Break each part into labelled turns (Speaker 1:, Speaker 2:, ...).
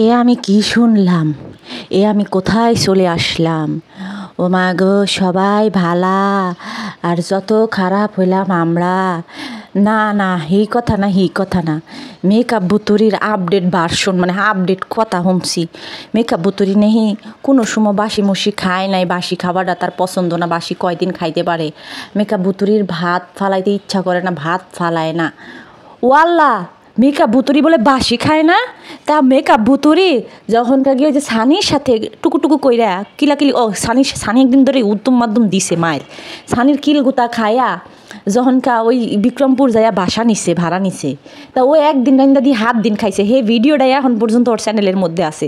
Speaker 1: এ আমি কি শুনলাম? এ আমি কোথায় চলে আসলাম? ও মা গো, সবাই ভালা আর যত খারাপ হইলাম আমরা। না না, এই কথা না, এই কথা না। মেকআপ বুতুরির আপডেট ভার্সন, মানে আপডেট কথা শুনছি। মেকআপ বুতুরি নেহি কোনো সময় বাসি মসি খায় নাই, বাসি খাবারটা তার পছন্দ না, বাসি কয়দিন খাইতে পারে। মেকআপ বুতুরির ভাত ফালাইতে ইচ্ছা করে না, ভাত ফালায় না। ওয়াল্লা, মেকআপ বুতুরি বলে বাসি খায় না? তা মেকআপ বুতুরি যখনকার গিয়ে যে সানির সাথে টুকু কইরা কিলাকিলি, সানি একদিন ধরে উত্তম মাধ্যম দিছে মায়ের। সানির কিল গুতা খায়া যখনকা ওই বিক্রমপুর যাইয়া বাসা নিছে, ভাড়া নিছে, তা ও একদিন রান্দা দিয়ে 7 দিন খাইছে। হে ভিডিওটা এখন পর্যন্ত ওর চ্যানেলের মধ্যে আছে।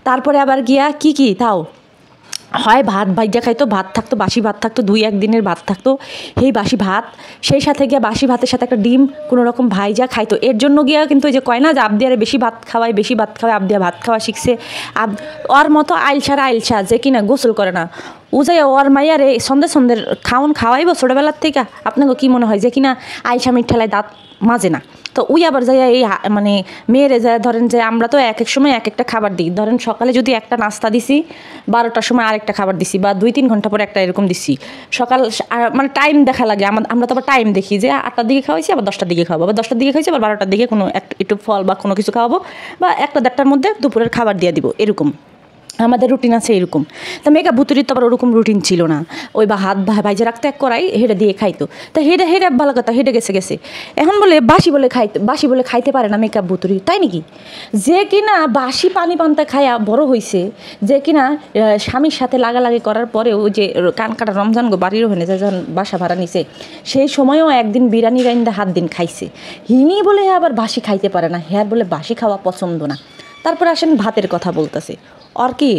Speaker 1: তারপরে আবার গিয়া কি তাও হয় ভাত ভাইজা খাইতো, ভাত থাকতো, বাসি ভাত থাকতো, 2-1 দিনের ভাত থাকতো, সেই বাসি ভাত, সেই সাথে গিয়া বাসি ভাতের সাথে একটা ডিম কোনো রকম ভাইজা খাইতো। এর জন্য গিয়া কিন্তু ওই যে কয় না যে আবদিয়ারে বেশি ভাত খাওয়ায়, আবদিয়া ভাত খাওয়া শিখছে। ওর মতো আইলসা যে কিনা গোসল করে না, ও যাই ওর মাইয়ারে সন্ধ্যের খাওয়াইব ছোটোবেলার থেকে। আপনাকে কি মনে হয় যে কিনা আইলসা মিঠালায় দাঁত মাজে না? তো ওই আবার যাইয়া এই মানে মেয়েরে যায়, ধরেন যে আমরা তো এক এক সময় এক একটা খাবার দিই। ধরেন সকালে যদি একটা নাস্তা দিছি, 12টার সময় আরেকটা খাবার দিছি, বা 2-3 ঘন্টা পরে একটা এরকম দিছি। সকাল মানে টাইম দেখা লাগে আমরা তো আবার টাইম দেখি যে 8টার দিকে খাওয়াইছি, আবার 10টার দিকে খাওয়াবো, আবার 10টার দিকে খাওয়াইছি, আবার 12টার দিকে কোনো একটু ফল বা কোনো কিছু খাওয়াবো, বা 1-1:30টার মধ্যে দুপুরের খাবার দিয়ে দিব, এরকম আমাদের রুটিন আছে এরকম। তা মেকআপ বুতুরির তো আবার ওরকম রুটিন ছিল না। ওই বা হাত ভাইজে রাখতো এক কড়াই, হেডে দিয়ে খাইতো। তা হেডে ভালো কথা, হেডে গেছে। এখন বলে বাসি বলে খাইতে পারে না মেকআপ বুতুরি, তাই নাকি? যে কিনা বাসি পানি পান্তা খায়া বড় হয়েছে, যে কিনা স্বামীর সাথে লাগালাগি করার পরে ওই যে কান কাটা রমজান গো বাড়ির ওখানে যখন বাসা ভাড়া নিছে, সেই সময়ও একদিন বিরিয়ানি রাইন্দা 7 দিন খাইছে। হিনি বলে আবার বাসি খাইতে পারে না, হ্যার বলে বাসি খাওয়া পছন্দ না। তারপরে আসেন ভাতের কথা বলতেছে। আর কি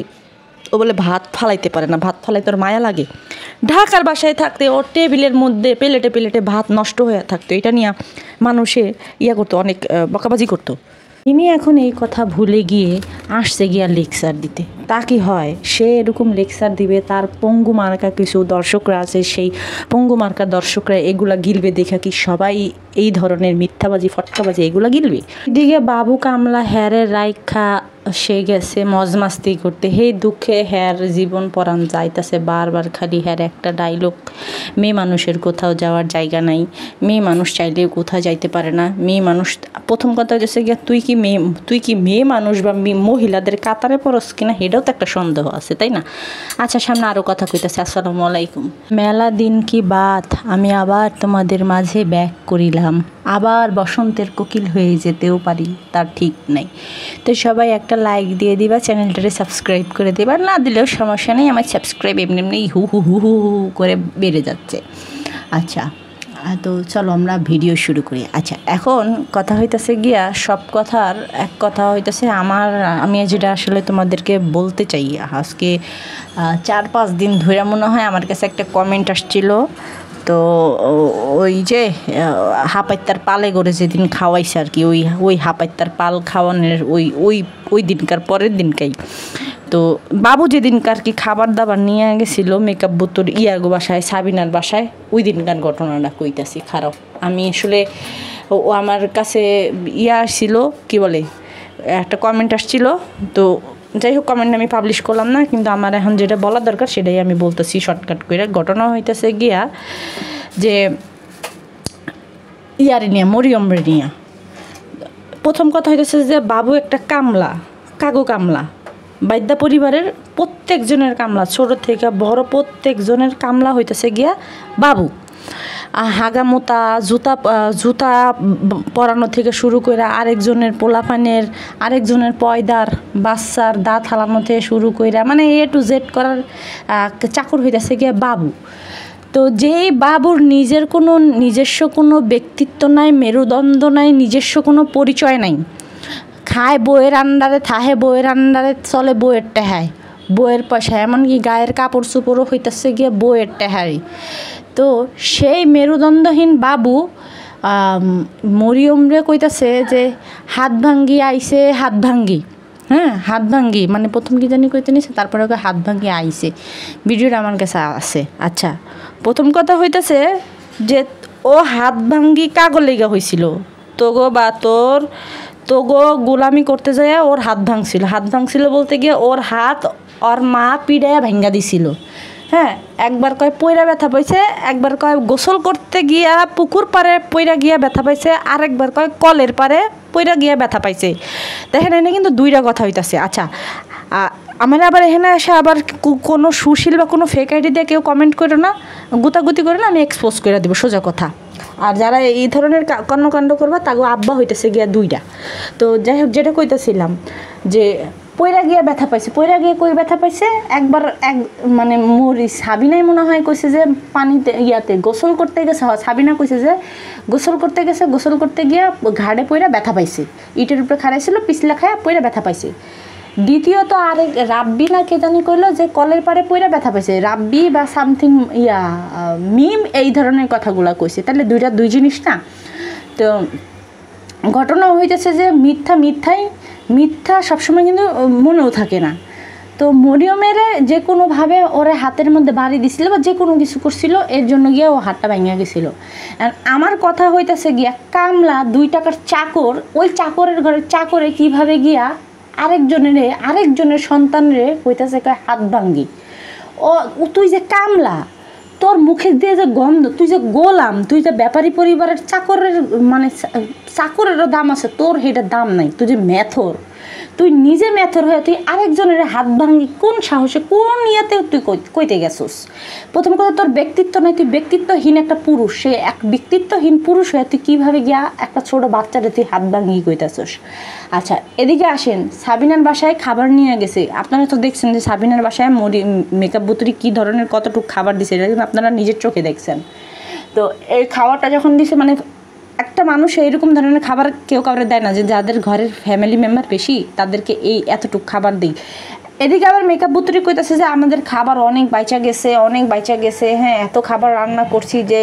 Speaker 1: ও বলে ভাত ফালাইতে পারে না, ভাত ফালাইতে ওর মায়া লাগে। ঢাকার বাসায় থাকতে ওর টেবিলের মধ্যে প্লেটে ভাত নষ্ট হয়ে থাকতো। এটা নিয়ে মানুষে করতো, অনেক বকাবাজি করতো। ইনি এখন এই কথা ভুলে গিয়ে আসছে গিয়া লেকচার দিতে। তা কি হয়, সে এরকম লেকচার দিবে, তার পঙ্গু মার্কা কিছু দর্শকরা আছে, সেই পঙ্গু মার্কা দর্শকরা এগুলা গিলবে দেখা কি সবাই এই ধরনের মিথ্যাবাজি ফটকাবাজি এগুলা গিলবে? এদিকে বাবু কামলা হ্যারের রাইখা সে গেছে মজ মাস্তি করতে। সেই দুঃখে হ্যার জীবন পরাণ যাইতেছে বারবার খালি হ্যার একটা ডায়লগ, মেয়ে মানুষের কোথাও যাওয়ার জায়গা নাই, মেয়ে মানুষ চাইলেও কোথাও যাইতে পারে না। মেয়ে মানুষ, প্রথম কথা হচ্ছে গিয়া তুই কি মেয়ে মানুষ বা মহিলাদের কাতারে পড়স কিনা, এটাও তো একটা সন্দেহ আছে, তাই না? আচ্ছা, সামনে আরও কথা কইতেছে। আসসালামু আলাইকুম। মেলা দিন কি বাত, আমি আবার তোমাদের মাঝে ব্যাক করিলাম। আবার বসন্তের কোকিল হয়ে যেতেও পারি, তার ঠিক নাই। তো সবাই একটা লাইক দিয়ে দিবা, চ্যানেলটারে সাবস্ক্রাইব করে দিবা। না দিলেও সমস্যা নেই, আমার সাবস্ক্রাইব এমনি হু করে বেড়ে যাচ্ছে। আচ্ছা, তো চলো আমরা ভিডিও শুরু করি। আচ্ছা, এখন কথা হইতেছে গিয়া, সব কথার এক কথা হইতেছে আমি যেটা আসলে তোমাদেরকে বলতে চাই। আজকে 4-5 দিন ধরে মনে হয় আমার কাছে একটা কমেন্ট আসছিল। তো ওই যে হাপাইত্তার পালে করে যেদিন খাওয়াইছে আর কি, ওই হাপাইত্তার পাল খাওয়ানোর ওই দিনকার পরের দিনকাই, তো বাবু যেদিনকার কি খাবার দাবার নিয়ে গেছিলো মেকআপ বুতুর বাসায়, সাবিনার বাসায়, ওই দিনকার ঘটনাটা কইতাছি। খারাপ, আমি আসলে ও আমার কাছে আসছিল, কি বলে, একটা কমেন্ট আসছিল। তো যাই হোক, কমেন্ট আমি পাবলিশ করলাম না, কিন্তু আমার এখন যেটা বলার দরকার সেটাই আমি বলতেছি শর্টকাট করে। ঘটনা হইতেছে গিয়া যে মরিয়ম নিয়া প্রথম কথা হইতেছে যে বাবু একটা কাগো কামলা, বাদ্যা পরিবারের প্রত্যেকজনের কামলা, ছোট থেকে বড় প্রত্যেকজনের কামলা হইতেছে গিয়া বাবু। হাগামোতা জুতা পরানো থেকে শুরু করে আরেকজনের পয়দার বাচ্চার দাঁত হালানো থেকে শুরু করে, মানে A to Z করার চাকর হইতেছে গিয়া বাবু। তো যেই বাবুর নিজস্ব কোনো ব্যক্তিত্ব নাই, মেরুদণ্ড নাই, নিজস্ব কোনো পরিচয় নাই, খায় বইয়ের আন্ডারে, থাহে বইয়ের আন্ডারে, চলে বইয়ের টেহায়, বইয়ের পয়সা, এমনকি গায়ের কাপড় চোপড়ও হইতেছে গিয়ে বইয়ের টেহারি। তো সেই মেরুদণ্ডহীন বাবু মরিয়ম রে কইতাছে যে হাত ভাঙ্গি আইছে, হাত ভাঙ্গি, মানে প্রথম কি জানি কইতে নিছে, তারপরে ওকে হাত ভাঙ্গি আইছে। ভিডিওটা আমার কাছে আছে। আচ্ছা, প্রথম কথা হইতেছে যে ও হাত ভাঙ্গি কাগজ লেগা হয়েছিল, তোগো বা তো গোলামি করতে যায় ওর হাত ভাঙছিল বলতে গিয়ে ওর মা পিড়াইয়া ভেঙ্গা দিছিল। হ্যাঁ, একবার কয় পইরা ব্যথা পাইছে, একবার কয় গোসল করতে গিয়া পুকুর পাড়ে পইরা গিয়া ব্যথা পাইছে, আর একবার কয় কলের পাড়ে পইরা গিয়া ব্যথা পাইছে। দেখেন এনে কিন্তু দুইটা কথা হইতাছে। আচ্ছা, আমার আবার এখানে এসে আবার কোনো সুশীল বা কোনো ফেক আইডি দিয়ে কেউ কমেন্ট করো না, গুতাগুতি করে না, আমি এক্সপোজ করে দেবো সোজা কথা। আর যারা এই ধরনের কর্মকাণ্ড করবা তাগো আব্বা হইতেছে গিয়া দুইটা। তো যাই হোক, যেটা কইতেছিলাম যে পইরা গিয়া ব্যথা পাইছে, পইরা গিয়ে কই ব্যথা পাইছে, একবার মানে সাবিনাই মনে হয় কইছে যে পানিতে ইয়াতে গোসল করতে গেছে, সাবিনা কইছে যে গোসল করতে গিয়া ঘাড়ে পইরা ব্যথা পাইছে, ইটের উপরে খাড়াইছিল, পিছলা খায়া পইরা ব্যথা পাইছে। দ্বিতীয়ত আরেক রাব্বি না কে জানি কইলো যে কলের পাড়ে পইরা ব্যথা পাইছে, রাব্বি বা সামথিং মিম এই ধরনের কথাগুলো কইছে। তাহলে দুই জিনিস না। তো ঘটনা হইতেছে যে মিথ্যা সবসময় কিন্তু মনেও থাকে না। তো মরিয়মের যে কোনোভাবে ওরে হাতের মধ্যে বাড়ি দিছিল বা যে কোনো কিছু করছিল, এর জন্য গিয়ে ও হাতটা ভেঙে গেছিল। আমার কথা হইতেছে গিয়া কামলা 2 টাকার চাকর, ওই চাকরের ঘরে চাকরে কিভাবে গিয়া আরেকজনের সন্তানরে কইতাছে হাত ভাঙ্গি। তুই যে কামলা, তোর মুখে দিয়ে যে গন্ধ, তুই যে গোলাম, তুই যে ব্যাপারী পরিবারের চাকরের মানে চাকরেরও দাম আছে, তোর হেটার দাম নাই। তুই যে মেথর, তুই নিজে মেথর হয়ে তুই আরেকজনের হাত ভাঙ্গি কোন সাহসে, কোন ইয়েতে তুই কইতে গেছিস? প্রথম কথা, তোর ব্যক্তিত্ব নাই, তুই ব্যক্তিত্বহীন একটা পুরুষ। সে এক ব্যক্তিত্বহীন পুরুষ হয়ে তুই কীভাবে গিয়া একটা ছোটো বাচ্চাটা তুই হাত ভাঙ্গি কইতেছিস? আচ্ছা, এদিকে আসেন, সাবিনার বাসায় খাবার নিয়ে গেছে। আপনারা তো দেখছেন যে সাবিনার বাসায় মেকআপ বুতুরি কী ধরনের কতটুকু খাবার দিছে, এটা কিন্তু আপনারা নিজের চোখে দেখছেন। তো এই খাবারটা যখন দিছে, মানে একটা মানুষ এইরকম ধরনের খাবার কেউ কাউরে দেয় না যে যাদের ঘরের ফ্যামিলি মেম্বার বেশি তাদেরকে এই এতটুকু খাবার দিই। এদিকে আবার মেকআপ বুতুরি কইতেছে যে আমাদের খাবার অনেক বাইচা গেছে, হ্যাঁ, এত খাবার রান্না করছি যে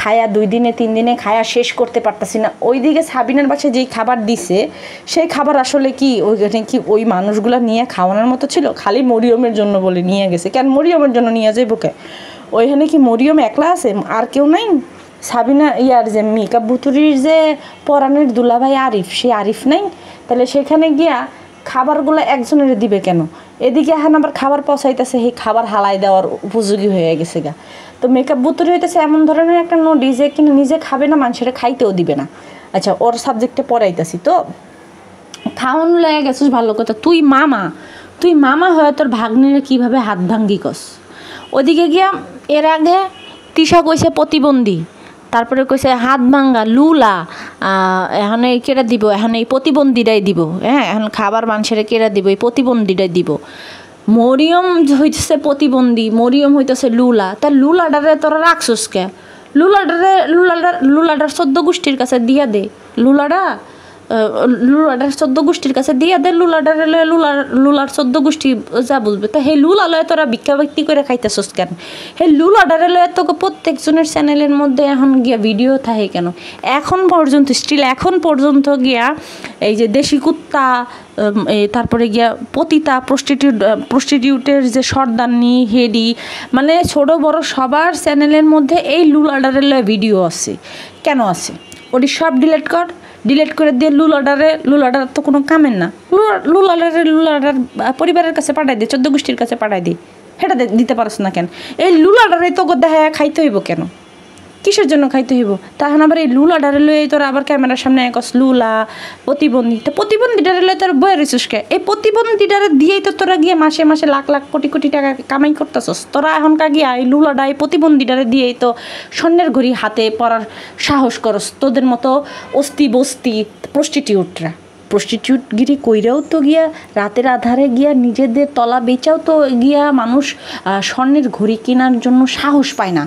Speaker 1: খায়া 2 দিনে 3 দিনে খায়া শেষ করতে পারতাছি না। ওইদিকে সাবিনার বাসায় যেই খাবার দিছে সেই খাবার আসলে কি ওই মানুষগুলো নিয়ে খাওয়ানোর মতো ছিল? খালি মরিয়মের জন্য বলে নিয়ে গেছে। কেন মরিয়মের জন্য নিয়ে যাইব কে? ওইখানে কি মরিয়ম একলা আছে, আর কেউ নাই? সাবিনা যে মেকআপ বুতুরির যে পরাণের দুলাভাই আরিফ, সে আরিফ নাই? তাহলে সেখানে গিয়া খাবারগুলো একজনের দিবে কেন? এদিকে এখন আবার খাবার পচাইতেছে, সেই খাবার হালাই দেওয়ার উপযোগী হয়ে গেছে গা। তো মেকআপ বুতুরি হইতেছে এমন ধরনের একটা নডি যে কিনা নিজে খাবে না, মানুষের খাইতেও দিবে না। আচ্ছা, ওর সাবজেক্টে পড়াইতেছি। তো খাওয়ানো লেগে গেছিস ভালো কথা, তুই মামা হয়ে তোর ভাগ্নিরে কীভাবে হাত ভাঙ্গি কস? ওদিকে গিয়া এর আগে তিশা কইছে প্রতিবন্ধী, তারপরে কইছে হাত ভাঙ্গা লুলা, এখন কেটে দিব, এখন এই প্রতিবন্ধীরাই দিব। হ্যাঁ, এখন খাবার মানুষের কেটে দিব, এই প্রতিবন্ধীরাই দিব। মরিয়ম হইতেছে প্রতিবন্ধী, মরিয়ম হইতেছে লুলা। তা লুলাডারে তোরা রাখছস কে? লুলাডার 14 গোষ্ঠীর কাছে দিয়া দে। লুলাডার 14 গোষ্ঠীর কাছে দিয়া দে। লুলার 14 গোষ্ঠী যা বুঝবে। তা হে লুলা লয়ে তোরা ভিক্ষা ব্যক্তি করে খাইতেছস কেন? হে লুলাডারে লয়ে তোকে প্রত্যেকজনের চ্যানেলের মধ্যে এখন গিয়া ভিডিও থাকে কেন? এখন পর্যন্ত গিয়া এই যে দেশি কুত্তা, তারপরে গিয়া পতিতা, প্রস্টিটিউটের যে সর্দারনি, হেডি, মানে ছোট বড় সবার চ্যানেলের মধ্যে এই লুলাডারের লয়ে ভিডিও আছে। কেন আছে? ওটি সব ডিলেট করে দিয়ে লুলাডার তো কোনো কামের না। লুলাডার পরিবারের কাছে পাঠাই দে, 14 গোষ্ঠীর কাছে পাঠাই দে। সেটা দিতে পারছ না কেন? এই লুলাডারে তো দেখা খাইতে হইব কেন? কিসের জন্য খাইতে হইব? তখন আবার এই লুলাডারে লয়ে তোরা আবার ক্যামেরার সামনে একস লুলা প্রতিবন্ধী। তো প্রতিবন্ধীটারে লয়ে তোর বয়ে রইছিস কে? এই প্রতিবন্ধীটারে দিয়েই তো তোরা গিয়ে মাসে লাখ কোটি টাকা কামাই করতেছস। তোরা এখনকার গিয়া এই লুলাডা, এই প্রতিবন্ধীটারে দিয়েই তো স্বর্ণের ঘড়ি হাতে পরার সাহস করস। তোদের মতো অস্তি বস্তি প্রস্টিটিউটগিরি কইরাও তো গিয়া রাতের আধারে গিয়া নিজেদের তলা বেচাও তো গিয়া মানুষ স্বর্ণের ঘড়ি কেনার জন্য সাহস পায় না।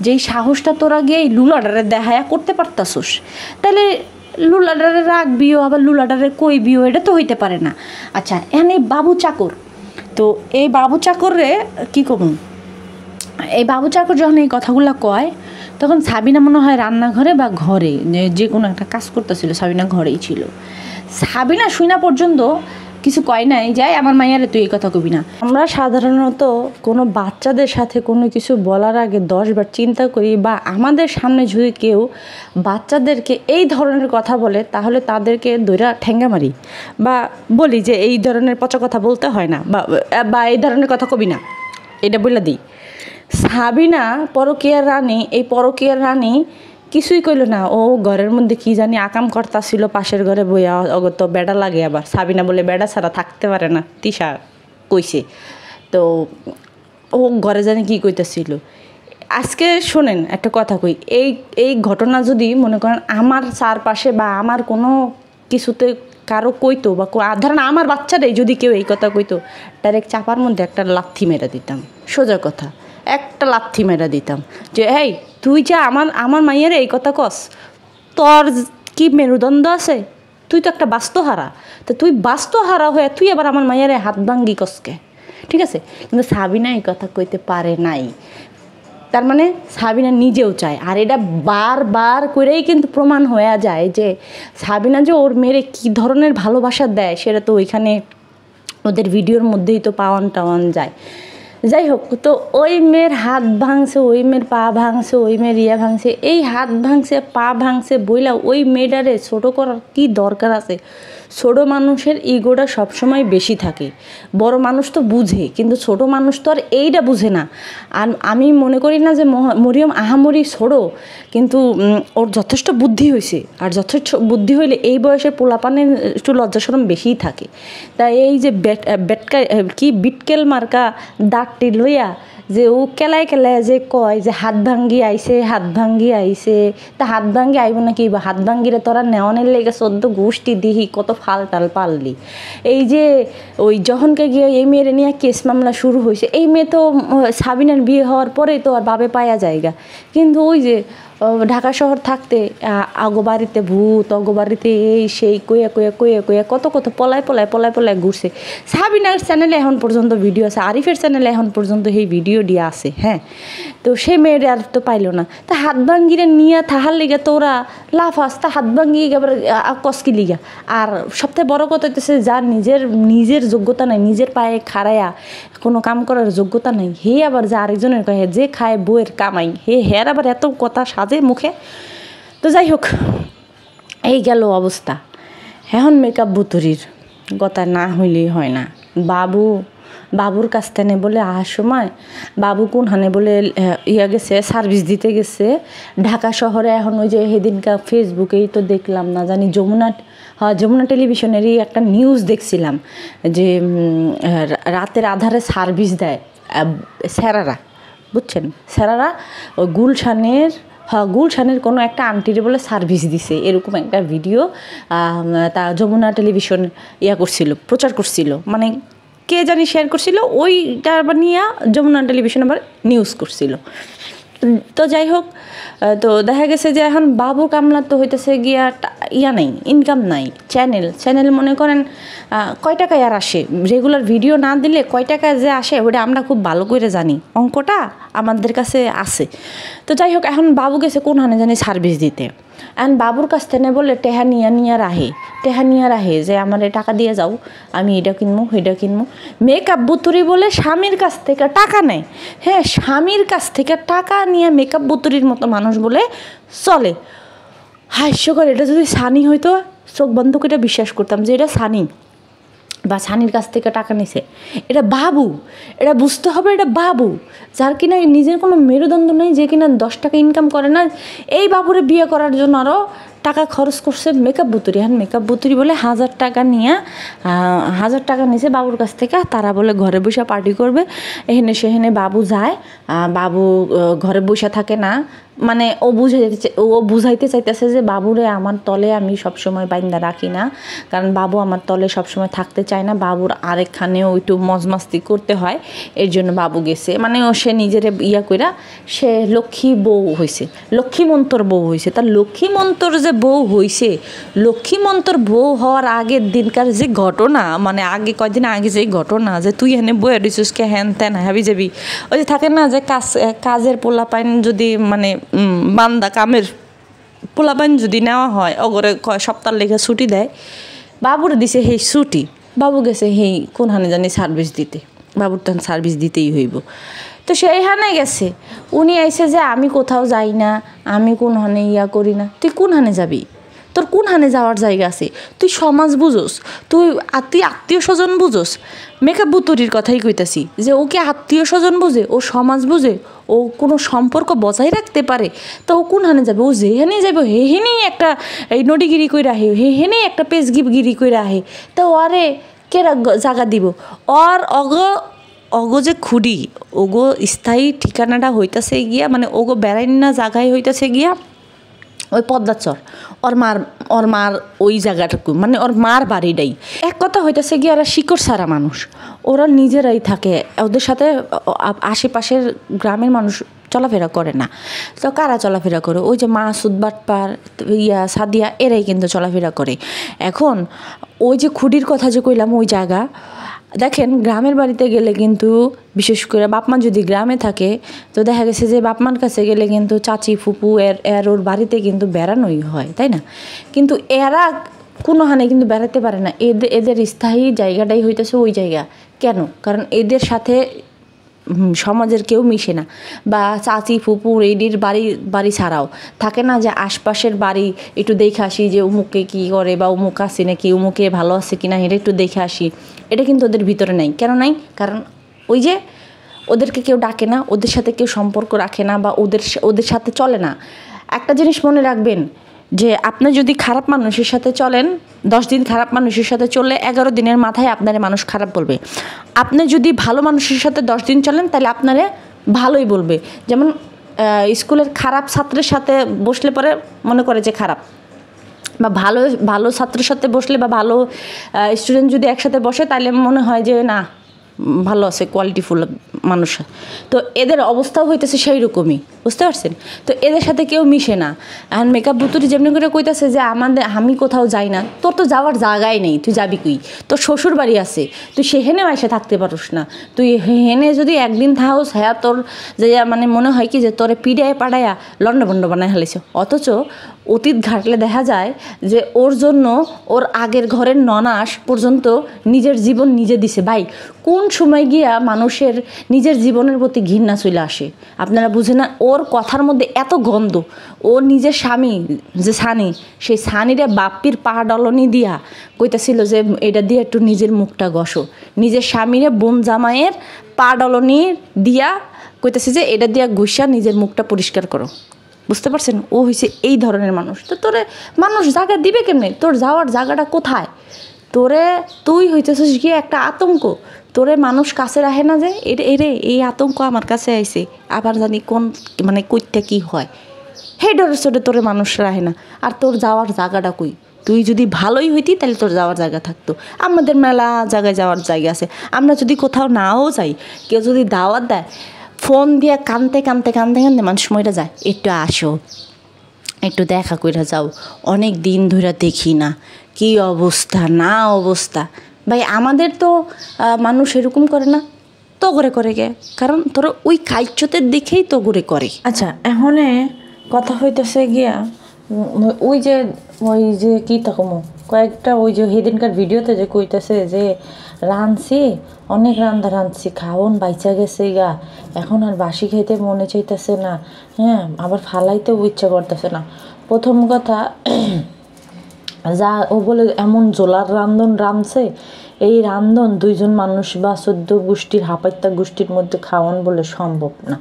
Speaker 1: যেই সাহসটা তোরা গিয়ে এই লুলাডারে দেখায়া করতে পারতাছোস, তাহলে লুলাডারে রাখবিও, আবার লুলাডারে কইবিও, এটা তো হইতে পারে না। আচ্ছা, এখানে বাবু চাকর, তো এই বাবু চাকরে কী করুন? এই বাবু চাকর যখন এই কথাগুলো কয়, তখন সাবিনা মনে হয় রান্নাঘরে বা ঘরে যে কোনো একটা কাজ করতেছিল, সাবিনা ঘরেই ছিল। সাবিনা শুনা পর্যন্ত কিছু কয় নাই যাই আমার মাইয়ারে তুই এই কথা কবি না। আমরা সাধারণত কোনো বাচ্চাদের সাথে কোনো কিছু বলার আগে 10 বার চিন্তা করি, বা আমাদের সামনে যদি কেউ বাচ্চাদেরকে এই ধরনের কথা বলে তাহলে তাদেরকে দইরা ঠ্যাঙ্গা মারি, বা বলি যে এই ধরনের পচা কথা বলতে হয় না, বা এই ধরনের কথা কবি না, এটা বলে দিই। সাবিনা পরকীয়ার রানী, এই পরকীয়ার রানী কিছুই কইল না। ও ঘরের মধ্যে কি জানি আকাম কর্তা ছিল পাশের ঘরে বইয়া, অগত বেড়া লাগে। আবার সাবিনা বলে বেড়া ছাড়া থাকতে পারে না, তিশা কইছে। তো ও ঘরে জানি কি কইতেছিল। আজকে শোনেন একটা কথা কই, এই ঘটনা যদি মনে করেন আমার চারপাশে বা আমার কোনো কিছুতে কারো কইতো, বা ধরেন আমার বাচ্চারাই যদি কেউ এই কথা কইতো, ডাইরেক্ট চাপার মধ্যে একটা লাথি মেরে দিতাম। সোজা কথা, একটা লাথি মেরা দিতাম যে এই তুই যা আমার মাইয়ারে এই কথা কস, তোর কি মেরুদণ্ড আছে? তুই তো একটা বাস্তুহারা, তো তুই বাস্তুহারা হয়ে তুই আবার আমার মাইয়ারে হাত ভাঙ্গি কসকে, ঠিক আছে? কিন্তু সাবিনা এই কথা কইতে পারে নাই। তার মানে সাবিনা নিজেও চায়, আর এটা বারবার করেই কিন্তু প্রমাণ হয়ে যায় যে সাবিনা যে ওর মেয়েরে কী ধরনের ভালোবাসা দেয় সেটা তো ওইখানে ওদের ভিডিওর মধ্যেই তো পাওয়ান যায়। যাই হোক, তো ওই মেয়ের হাত ভাঙছে, ওই মেয়ের পা ভাঙছে, ওই মেয়ের ভাঙছে, এই হাত ভাঙছে পা ভাঙছে বইলা ওই মেয়েটারে ছোটো করার কী দরকার আছে? ছোটো মানুষের ইগোটা সবসময় বেশি থাকে, বড় মানুষ তো বুঝে, কিন্তু ছোটো মানুষ তো আর এইটা বুঝে না। আর আমি মনে করি না যে মরিয়ম আহামরি ছোটো, কিন্তু ওর যথেষ্ট বুদ্ধি হয়েছে, আর যথেষ্ট বুদ্ধি হইলে এই বয়সের পোলাপানের একটু লজ্জাশরম বেশিই থাকে। তাই এই যে বিটকেল মার্কা দাঁতটি লইয়া যে ও কেলায় যে কয় যে হাত ভাঙ্গি আইছে, তা হাত ভাঙ্গি আইব নাকি, বা হাত ভাঙ্গিরে তোরা নেওয়ানের লেগে 14 গোষ্ঠী দিহি কত ফালতাল পারলি। এই যে ওই যখনকে গিয়ে এই মেয়ের নিয়ে কেস মামলা শুরু হয়েছে, এই মেয়ে তো সাবিনার বিয়ে হওয়ার পরেই তো আর বাবে পায়া জায়গা, কিন্তু ওই যে ঢাকা শহর থাকতে আগোবাড়িতে ভূত, অগোবাড়িতে এই সেই কইয়া কত পলায় ঘুরছে। সাবিনার চ্যানেলে এখন পর্যন্ত ভিডিও আছে, আরিফের চ্যানেলে এখন পর্যন্ত সেই ভিডিও দিয়ে আছে। হ্যাঁ, তো সেই মেয়ের আর তো পাইল না, তা হাত ভাঙ্গিরে নিয়ে থাহার লিগে তোরা লাফাস, তা হাত ভাঙ্গি এবার কসকি লিগা। আর সবথেকে বড় কথা হচ্ছে যার নিজের যোগ্যতা নাই, নিজের পায়ে খাড়াইয়া কোনো কাম করার যোগ্যতা নাই, হে আবার যে আরেকজনের কয়ে যে খায় বইয়ের কামাই, হের আবার এত কথা সাজে মুখে। তো যাই হোক, এই গেল অবস্থা। এখন মেকআপ বুতুরির কথা না হইলেই হয় না। বাবুর কাছ থেকে বলে আসার সময় বাবু কোন হানে বলে গেছে সার্ভিস দিতে গেছে ঢাকা শহরে। এখন ওই যে সেদিনকার ফেসবুকেই তো দেখলাম, না জানি যমুনা টেলিভিশনেরই একটা নিউজ দেখছিলাম যে রাতের আধারে সার্ভিস দেয় স্যারারা, বুঝছেন? স্যারারা ওই গুলশানের কোনো একটা আন্টিরে বলে সার্ভিস দিছে, এরকম একটা ভিডিও তা যমুনা টেলিভিশন প্রচার করছিল, মানে কে জানি শেয়ার করছিল, ওইটা আবার নিয়ে যমুনা টেলিভিশন আবার নিউজ করছিল। তো যাই হোক, তো দেখা গেছে যে এখন বাবু কামলার তো হইতেছে গিয়া নাই, ইনকাম নাই। চ্যানেল মনে করেন কয় টাকায় আর আসে, রেগুলার ভিডিও না দিলে কয় টাকা যে আসে ওটা আমরা খুব ভালো করে জানি, অঙ্কটা আমাদের কাছে আছে। তো যাই হোক, এখন বাবু গেছে কোন হানে জানি সার্ভিস দিতে, এখন বাবুর কাছ থেকে বলে টেহা নিয়ে রাহে যে আমার টাকা দিয়ে যাও, আমি এটা কিনবো মেকআপ বুতুরি বলে স্বামীর কাছ থেকে টাকা নেয়। হ্যাঁ, স্বামীর কাছ থেকে টাকা নিয়ে মেকআপ বুতুরির মতো মানুষ বলে চলে। হাস্যকর। এটা যদি সানি হইতো চোখ বন্ধ করে বিশ্বাস করতাম যে এটা সানি বা সানির কাছ থেকে টাকা নিছে। এটা বাবু, এটা বুঝতে হবে এটা বাবু, যার কিনা নিজের কোনো মেরুদণ্ড নেই, যে কিনা 10 টাকা ইনকাম করে না, এই বাবুরে বিয়ে করার জন্য আরও টাকা খরচ করছে মেকআপ বুতুরি। হ্যাঁ, মেকআপ বুতুরি বলে 1000 টাকা নিছে বাবুর কাছ থেকে, তারা বলে ঘরে বসে পার্টি করবে। এখানে সেখানে বাবু যায়, বাবু ঘরে বসে থাকে না, মানে ও বুঝাইতে চাইতেছে যে বাবুরে আমার তলে আমি সবসময় বাইন্দা রাখি না, কারণ বাবু আমার তলে সবসময় থাকতে চায় না, বাবুর আরেকখানেও একটু মজমাস্তি করতে হয়, এর জন্য বাবু গেছে। মানে সে নিজের কইরা সে লক্ষ্মীমন্তর বউ হয়েছে। তার লক্ষ্মীমন্তর যে বউ হয়েছে, লক্ষ্মীমন্তর বউ হওয়ার আগের দিনকার যে ঘটনা, মানে কয়দিন আগে যে ঘটনা যে তুই এনে বয়ে দিছিস কে হ্যান ত্যান হাবি যাবি, ওই যে থাকে না যে কাজের পোলাপাইন যদি মানে বান্দা কামের পোলাপাইন যদি নেওয়া হয় অগরে সপ্তাহ লেগে ছুটি দেয়, বাবুরে দিছে সেই ছুটি। বাবু গেছে হেই কোনখানে জানি সার্ভিস দিতে, বাবুর তখন সার্ভিস দিতেই হইব। তো সেইখানে গেছে, উনি আইসে যে আমি কোথাও যাই না, আমি কোনখানে ইয়া করি না। তুই কোনখানে যাবি? তোর কোনখানে যাওয়ার জায়গা আছে? তুই সমাজ বুঝোস? তুই আত্মীয় স্বজন বুঝোস? মেকআপ বুতুরির কথাই কইতাছি, যে ওকে আত্মীয় স্বজন বুঝে, ও সমাজ বুঝে, ও কোনো সম্পর্ক বজায় রাখতে পারে, তো ও কোনখানে যাবে? ও যেখানেই যাবে হেহেনেই একটা এই নডিগিরি কই রাহে, হেহেনেই একটা পেজগিরি কই রাহে। তো ওরে কেরা জায়গা দিব? অগো যে খুঁড়ি, ওগো স্থায়ী ঠিকানাটা হইতাছে গিয়া, মানে ওগো বেড়াইনা জায়গায় হইতাছে গিয়া ওই পদ্মাচর। ওর মার ওই জায়গাটুকু, মানে ওর মার বাড়িটাই। এক কথা হইতাছে গিয়ে ওরা শিকড় ছাড়া মানুষ, ওরা নিজেরাই থাকে, ওদের সাথে আশেপাশের গ্রামের মানুষ চলাফেরা করে না। তো কারা চলাফেরা করে? ওই যে মাসুদ বাটপার, সাদিয়া, এরাই কিন্তু চলাফেরা করে। এখন ওই যে খুঁড়ির কথা যে কইলাম, ওই জায়গা দেখেন, গ্রামের বাড়িতে গেলে কিন্তু বিশেষ করে বাপমা যদি গ্রামে থাকে, তো দেখা গেছে যে বাপমার কাছে গেলে কিন্তু চাচি ফুপু ওর বাড়িতে কিন্তু বেড়ানোই হয়, তাই না? কিন্তু এরা কোনোখানে কিন্তু বেড়াতে পারে না। এদের স্থায়ী জায়গাটাই হইতেছে ওই জায়গা। কেন? কারণ এদের সাথে সমাজের কেউ মিশে না, বা চাচি ফুপু এডির বাড়ি ছাড়াও থাকে না, যে আশপাশের বাড়ি একটু দেখে আসি, যে উমুকে কী করে, বা উমুক আসি নাকি, উমুকে ভালো আছে কিনা, এটা একটু দেখে আসি। এটা কিন্তু ওদের ভিতরে নাই। কেন নাই? কারণ ওই যে ওদেরকে কেউ ডাকে না, ওদের সাথে কেউ সম্পর্ক রাখে না, বা ওদের সাথে চলে না। একটা জিনিস মনে রাখবেন, যে আপনি যদি খারাপ মানুষের সাথে চলেন, 10 দিন খারাপ মানুষের সাথে চললে 11 দিনের মাথায় আপনারে মানুষ খারাপ বলবে। আপনি যদি ভালো মানুষের সাথে 10 দিন চলেন, তাহলে আপনারে ভালোই বলবে। যেমন স্কুলের খারাপ ছাত্রের সাথে বসলে পরে মনে করে যে খারাপ, বা ভালো ছাত্রের সাথে বসলে, বা ভালো স্টুডেন্ট যদি একসাথে বসে, তাহলে মনে হয় যে না, ভালো আছে, কোয়ালিটিফুল মানুষ। তো এদের অবস্থাও হইতেছে সেই রকমই, বুঝতে পারছেন? তো এদের সাথে কেউ মিশে না। এখন মেকআপ বুতুরি যেমনি করে কইতাছে যে আমি কোথাও যাই না, তোর তো যাওয়ার জায়গাই নেই, তুই যাবি কই? তোর শ্বশুর বাড়ি আছে, তুই সেখানেও এসে থাকতে পারোস না। তুই হেনে যদি একদিন থাকস, হ্যাঁ তোর যে মানে মনে হয় কি যে তোরে পিড়ায় পাড়াইয়া লন্ডভন্ড বানায় ফেলেছে। অথচ অতীত ঘাটলে দেখা যায় যে ওর জন্য ওর আগের ঘরের ননাস পর্যন্ত নিজের জীবন নিজে দিছে। ভাই, কোন সময় গিয়া মানুষের নিজের জীবনের প্রতি ঘৃণা চলে আসে আপনারা বুঝে না? ওর কথার মধ্যে এত গন্ধ। ও নিজের স্বামী যে সানি, সেই সানিরে বাপ্পির পা ডলনি দিয়া কইতাছিল যে এটা দিয়ে একটু নিজের মুখটা ঘষো। নিজের স্বামীরে বোন জামাইয়ের পা ডলনি দিয়া কইতাছে যে এটা দিয়া ঘষা নিজের মুখটা পরিষ্কার করো। বুঝতে পারছেন? ও হয়েছে এই ধরনের মানুষ। তো তোরে মানুষ জায়গা দিবে কেমনে? তোর যাওয়ার জায়গাটা কোথায়? তুই হইতেছিস গিয়ে একটা আতঙ্ক। তোরে মানুষ কাছে রাখে না, যে এই আতঙ্ক আমার কাছে আইছে, আবার জানি কোন মানে কইটা কি হয়, হে ডরে চোটে তোরে মানুষ রাখে না। আর তোর যাওয়ার জায়গাটা কই? তুই যদি ভালোই হইতি তাহলে তোর যাওয়ার জায়গা থাকতো। আমাদের মেলা জায়গায় যাওয়ার জায়গা আছে। আমরা যদি কোথাও নাও যাই, কেউ যদি দাওয়াত দেয়, ফোন দিয়ে কানতে মানুষ মরে যায়, একটু আসো, একটু দেখা কইরা যাও, অনেক দিন ধরে দেখি না, কি অবস্থা না অবস্থা। ভাই, আমাদের তো মানুষ এরকম করে না, তো করে গে, কারণ তোর ওই কাইচ্যতের দেখেই তো করে। আচ্ছা, এখানে কথা হইতেছে গিয়া ওই যে কি তখন কয়েকটা ওই যে সেদিনকার ভিডিওতে যে কইতেছে যে রাঁধছি, অনেক রাঁধছি, খাওন বাইচা গেছে গা, এখন আর বাসি খাইতে মনে চাইতেছে না, হ্যাঁ, আবার ফালাইতেও ইচ্ছা করতেছে না। প্রথম কথা, যা ও বলে এমন জোলার রান্ধন রাঁধছে, এই রান্ধন 2 জন মানুষ বা 14 গোষ্ঠীর হাপাইত্যা গোষ্ঠীর মধ্যে খাওয়ান বলে সম্ভব না।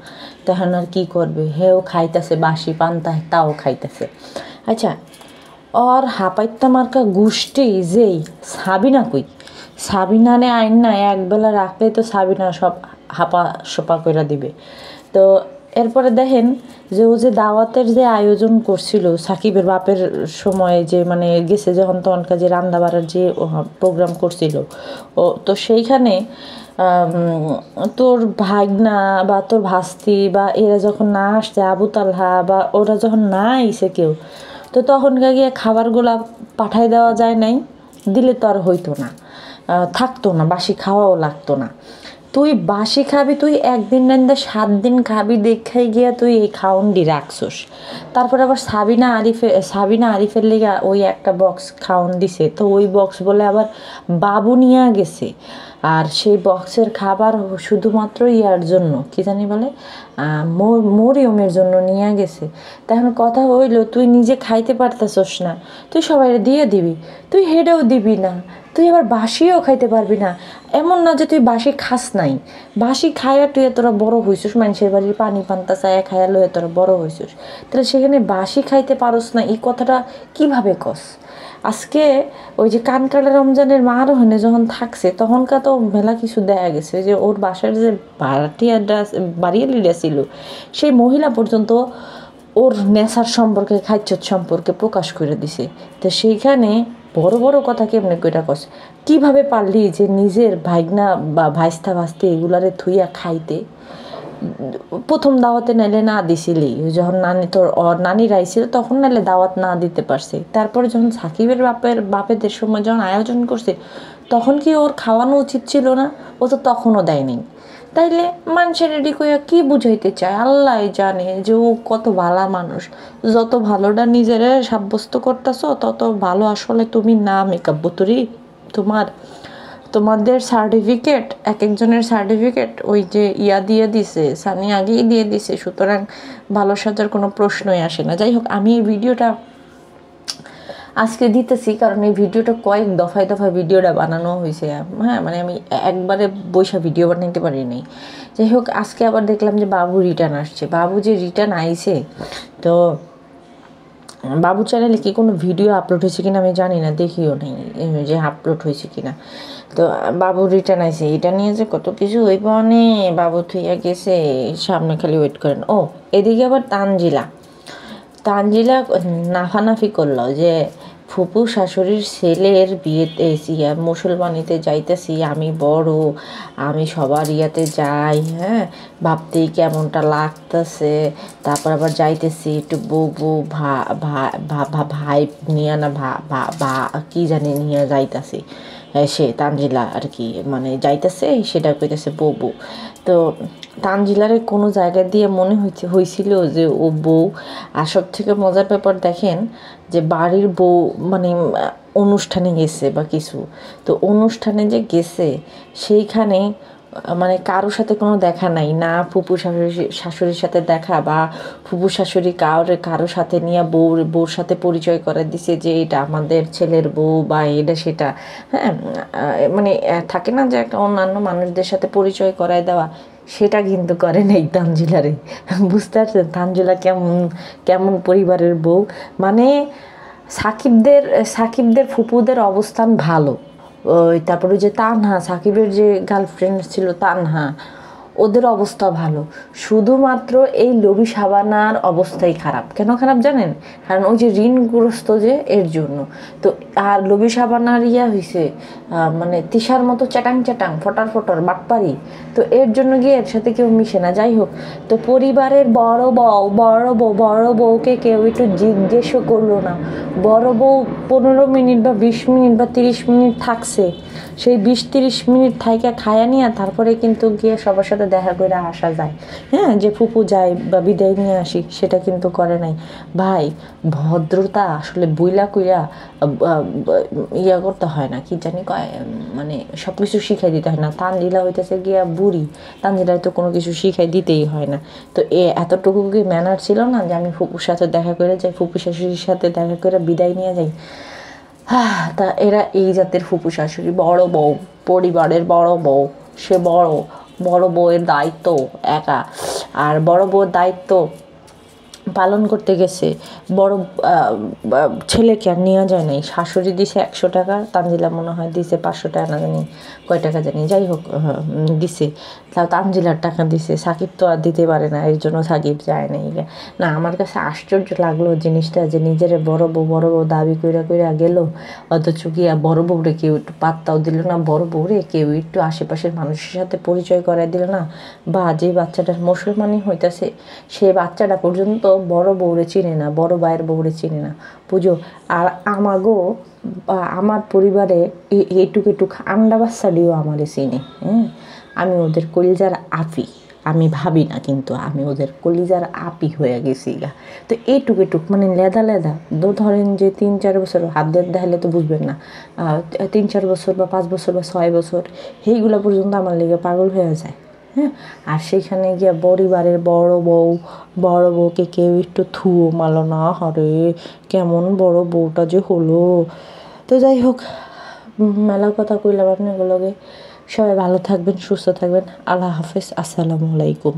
Speaker 1: তখন আর কি করবে? হেও খাইতেছে বাসি পান্তা, তাও খাইতেছে। আচ্ছা, ওর হাপাইত্যা মার্কা গোষ্ঠী যেই সাবিনা কই, সাবিনারে আইন না একবেলা রাখলে তো সাবিনা সব হাপা সোপা করে দিবে। তো এরপরে দেখেন যে ও যে দাওয়াতের যে আয়োজন করছিল সাকিবের বাপের সময়, যে মানে গেছে যখন তখনকার যে রান্না বাড়ার যে প্রোগ্রাম করছিল, ও তো সেইখানে তোর ভাগনা বা তোর ভাস্তি বা এরা যখন না আসছে, আবু তালহা বা ওরা যখন না আইছে কেউ, তো তখনকার গিয়ে খাবারগুলা পাঠাই দেওয়া যায় নাই, দিলে তো আর হইতো না, থাকতো না, বাসি খাওয়াও লাগতো না। তুই বাসি খাবি, তুই একদিন না 7 দিন খাবি দেখাই গিয়া তুই এই খাওনডি রাখছস। তারপর আবার সাবিনা আরিফের লেগা ওই একটা বক্স খাওন দিছে, তো ওই বক্স বলে আবার বাবু নিয়ে গেছে। আর সেই বক্সের খাবার শুধুমাত্র ইয়ার জন্য, কি জানি বলে, মরিয়মের জন্য নিয়ে গেছে। তখন কথা হইল তুই নিজে খাইতে পারতেছস না, তুই সবাই দিয়ে দিবি, তুই হেডেও দিবি না, তুই আবার বাসিও খাইতে পারবি না। এমন না যে তুই বাসি খাস নাই, বাসি খায়া তুই তোরা বড় হইছিস, মানুষের বাড়ির পানি পান্তা চায়া খায়া লয়ে তোরা বড় হইছিস, তাহলে সেখানে বাসি খাইতে পারস না, এই কথাটা কিভাবে কস? আজকে ওই যে কানকাটা রমজানের মা আরোহণে যখন থাকছে তখনকার তো মেলা কিছু দেখা গেছে যে ওর বাসার যে বাড়িয়ালিরা ছিল সেই মহিলা পর্যন্ত ওর নেশার সম্পর্কে, খাদ্যত সম্পর্কে প্রকাশ করে দিছে। তো সেইখানে বড় বড় কথা কেমনে কইটা কস? কিভাবে পারলি যে নিজের ভাইগনা বা ভাইস্তা ভাস্তি এগুলারে থুইয়া খাইতে? প্রথম দাওয়াতে নাইলে না দিছিলি, যখন তোর নানির আইছিল তখন নাইলে দাওয়াত না দিতে পারছে। তারপরে যখন সাকিবের বাপেদের সময় যখন আয়োজন করছে তখন কি ওর খাওয়ানো উচিত ছিল না? ও তো তখনও দেয়নি। তাইলে মানুষের রেডি কইয়া কি বুঝাইতে চায় আল্লাহ জানে যে ও কত ভালো মানুষ। যত ভালোটা নিজেরা সাব্যস্ত করতেছ তত ভালো আসলে তুমি না। মেকআপ বুতুরি তোমাদের সার্টিফিকেট, এক একজনের সার্টিফিকেট ওই যে দিয়ে দিছে, সানি আগেই দিয়ে দিছে, সুতরাং ভালো সাজার কোনো প্রশ্নই আসে না। যাই হোক, আমি এই ভিডিওটা আজকে দিতেছি কারণ এই ভিডিওটা কয়েক দফায় ভিডিওটা বানানো হয়েছে। হ্যাঁ, মানে আমি একবারে বৈশা ভিডিও বানাইতে পারি নাই। যাই হোক, আজকে আবার দেখলাম যে বাবু রিটার্ন আসছে। বাবু যে রিটার্ন আইছে, তো বাবু চ্যানেলে কি কোনো ভিডিও আপলোড হয়েছে কিনা আমি জানি না, দেখিও নেই যে আপলোড হয়েছে কিনা। তো বাবু রিটার্ন আইছে, এটা নিয়ে যে কত কিছু হইব অনেক। বাবু থুইয়া গেছে, সামনে খালি ওয়েট করেন। ও এদিকে আবার তানজিলা নাফানাফি করলো যে ফুপু শাশুড়ির ছেলের বিয়েতে মুসলমানিতে যাইতেছি, আমি বড়, আমি সবার ইয়াতে যাই, হ্যাঁ, ভাবতেই কেমনটা লাগতেছে। তারপর আবার যাইতেছি একটু বউ ভাই নিয়ে না কি জানি নিয়ে যাইতেছি, সে তানজিলা আর কি, মানে যাইতেছে সেটা কইতেছে বউ। তো তানজিলারে কোনো জায়গা দিয়ে মনে হয়েছিল যে ও বউ। আর সব থেকে মজার ব্যাপার দেখেন যে বাড়ির বউ মানে অনুষ্ঠানে গেছে বা কিছু, তো অনুষ্ঠানে যে গেছে সেইখানে মানে কারোর সাথে কোনো দেখা নাই, না ফুপু শাশুড়ির সাথে দেখা, বা ফুপু শাশুড়ি কারোর সাথে নিয়ে বউর সাথে পরিচয় করে দিছে যে এটা আমাদের ছেলের বউ বা এটা সেটা। হ্যাঁ, মানে থাকে না যে একটা অন্যান্য মানুষদের সাথে পরিচয় করায় দেওয়া, সেটা কিন্তু করে নাই তানজিলারে। বুঝতে পারছেন তানজিলা কেমন পরিবারের বউ? মানে সাকিবদের ফুপুদের অবস্থান ভালো। ওই তারপরে যে তানহা, সাকিবের যে গার্লফ্রেন্ড ছিল তানহা, ওদের অবস্থা ভালো। শুধুমাত্র এই লবি সাবানার অবস্থাই খারাপ। কেন খারাপ জানেন? কারণ ওই যে ঋণগ্রস্ত যে, এর জন্য। তো আর লবি সাবানার হয়েছে মানে তিশার মতো চ্যাটাং ফটার বাটপারি, তো এর জন্য গিয়ে এর সাথে কেউ মিশে না। যাই হোক, তো পরিবারের বড় বউকে কেউ একটু জিজ্ঞেসও করলো না। বড় বউ 15 মিনিট বা 20 মিনিট বা 30 মিনিট থাকছে, সেই 20-30 মিনিট থাইকা খায়া নিয়ে তারপরে কিন্তু গিয়ে সবার সাথে দেখা করে আসা যায়। হ্যাঁ, যে ফুপু যায় বা বিদায় নিয়ে আসি, সেটা কিন্তু করে নাই। ভাই, ভদ্রতা আসলে বইলা কইরা করতে হয় না, কি জানি কয়, মানে সব কিছু শিখাই দিতে হয় না। তানজিলা হইতেছে গিয়া বুড়ি, তানজিলায় তো কোনো কিছু শিখাই দিতেই হয় না। তো এতটুকু কি ম্যানার ছিল না যে আমি ফুপুর সাথে দেখা করে যাই, ফুপু শাশুড়ির সাথে দেখা করে বিদায় নিয়ে যাই? তা এরা এই জাতের ফুপু শাশুড়ি, বড় বউ, পরিবারের বড় বউ, সে বড় বউয়ের দায়িত্ব একা। আর বড় বউয়ের দায়িত্ব পালন করতে গেছে, বড় ছেলেকে আর নেওয়া যায় নাই। শাশুড়ি দিছে 100 টাকা, তানজিলা মনে হয় দিছে 500 টাকা, না জানি কয় টাকা জানি, যাই হোক দিছে। তাও তানজিলার টাকা দিছে, সাকিব তো আর দিতে পারে না, এর জন্য সাকিব যায় নাই। না, আমার কাছে আশ্চর্য লাগলো জিনিসটা, যে নিজের বড় বউ দাবি কইরা গেল, অথচ গিয়া বড় বউরে কেউ একটু পাত্তাও দিল না, বড় বউরে কেউ একটু আশেপাশের মানুষের সাথে পরিচয় করাই দিল না। বা যে বাচ্চাটার মুসলমানি হইতেছে, সে বাচ্চাটা পর্যন্ত বড় বউরে চিনে না, বড় ভাইয়ের বউরে চিনে না, বুঝো। আর আমার পরিবারে এইটুক আন্ডা বাচ্চাটিও আমারে চিনে। হ্যাঁ, আমি ওদের কলিজার আপি, আমি ভাবি না, কিন্তু আমি ওদের কলিজার আপি হয়ে গেছি গা। তো এইটুক মানে লেদা ধরেন যে 3-4 বছর হাত দিয়ে দেখালে তো বুঝবেন না, 3-4 বছর বা 5 বছর বা 6 বছর সেইগুলো পর্যন্ত আমার লেগে পাগল হয়ে যায়। হ্যাঁ, আর সেখানে গিয়া পরিবারের বড় বউকে কেউ একটু থুও মালো না, হরে কেমন বড় বউটা যে হলো। তো যাই হোক, মেলা কথা কইলাম আপনাগুলোকে। সবাই ভালো থাকবেন, সুস্থ থাকবেন। আল্লাহ হাফেজ, আসসালামু আলাইকুম।